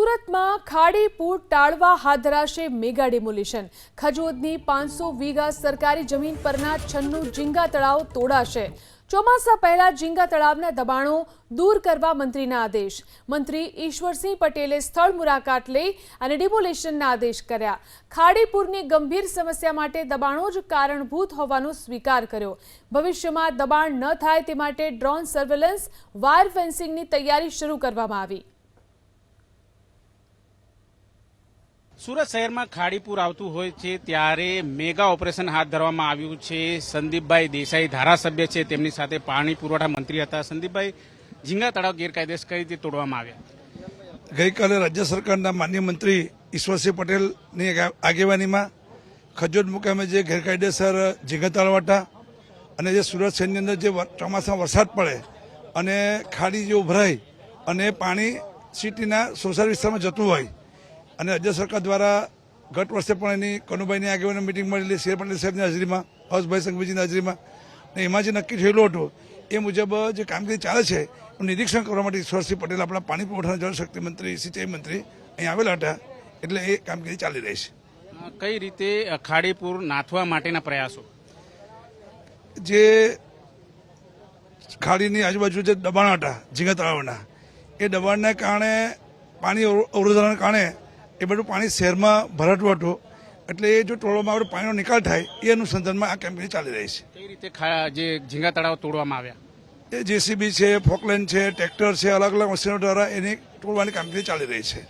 સુરતમાં ખાડી પૂર ટાળવા હાથ ધરાશે મેગા ડિમોલિશન। ખજોદની 500 વીઘા સરકારી જમીન પરના 96 ઝીંગા તળાવ તોડાશે। ચોમાસા પહેલા ઝીંગા તળાવના દબાણો દૂર કરવા મંત્રીના આદેશ। મંત્રી ઈશ્વરસિંહ પટેલે સ્થળ મુલાકાત લઈ અને ડિમોલિશનના આદેશ કર્યા। ખાડી પૂરની ગંભીર સમસ્યા માટે દબાણો જ કારણભૂત હોવાનો સ્વીકાર કર્યો। ભવિષ્યમાં દબાણ ન થાય તે માટે ડ્રોન સર્વેલન્સ, વાયર ફેન્સિંગની તૈયારી શરૂ કરવામાં આવી। સુરત શહેરમાં ખાડીપુર આવતું હોય છે ત્યારે મેગા ઓપરેશન હાથ ધરવામાં આવ્યું છે। સંદીપભાઈ દેસાઈ ધારાસભ્ય છે, તેમની સાથે પાણી પુરવઠા મંત્રી હતા। સંદીપભાઈ, ઝીંગા તળાવ ગેરકાયદેસર કઈ રીતે તોડવામાં આવ્યા? ગઈકાલે રાજ્ય સરકારના માન્ય મંત્રી ઈશ્વરસિંહ પટેલની આગેવાનીમાં ખજોદ મુકામે જે ગેરકાયદેસર ઝીંગા તળાવ હતા અને જે સુરત શહેરની અંદર જે ચોમાસામાં વરસાદ પડે અને ખાડી જે ઉભરાય અને પાણી સિટીના સોસાયટી વિસ્તારમાં જતું હોય અને રાજ્ય સરકાર દ્વારા ગત વર્ષે પણ એની કનુભાઈની આગેવાની મિટિંગ મળેલી, શેર પટેલ સાહેબની હાજરીમાં, હર્ષભાઈ સંઘવીજીની હાજરીમાં, અને એમાં જે નક્કી થયેલું હતું એ મુજબ જે કામગીરી ચાલે છે એનું નિરીક્ષણ કરવા માટે ઈશ્વરસિંહ પટેલ, આપણા પાણી પુરવઠા જળશક્તિ મંત્રી, સિંચાઈ મંત્રી અહીં આવેલા હતા, એટલે એ કામગીરી ચાલી રહી છે। કઈ રીતે ખાડીપુર નાથવા માટેના પ્રયાસો? જે ખાડીની આજુબાજુ જે દબાણ હતા ઝીંગા તળાવના, એ દબાણને કારણે, પાણી અવરોધવાના કારણે એ બધું પાણી શહેરમાં ભરાતું હતું, એટલે એ જો તોડવામાં આવે પાણીનો નિકાલ થાય એ અનુસંધાનમાં આ કામગીરી ચાલી રહી છે। કઈ રીતે જે ઝીંગા તળાવ તોડવામાં આવ્યા? એ જેસીબી છે, ફોકલેન છે, ટ્રેક્ટર છે, અલગ અલગ મશીનો દ્વારા એની તોડવાની કામગીરી ચાલી રહી છે।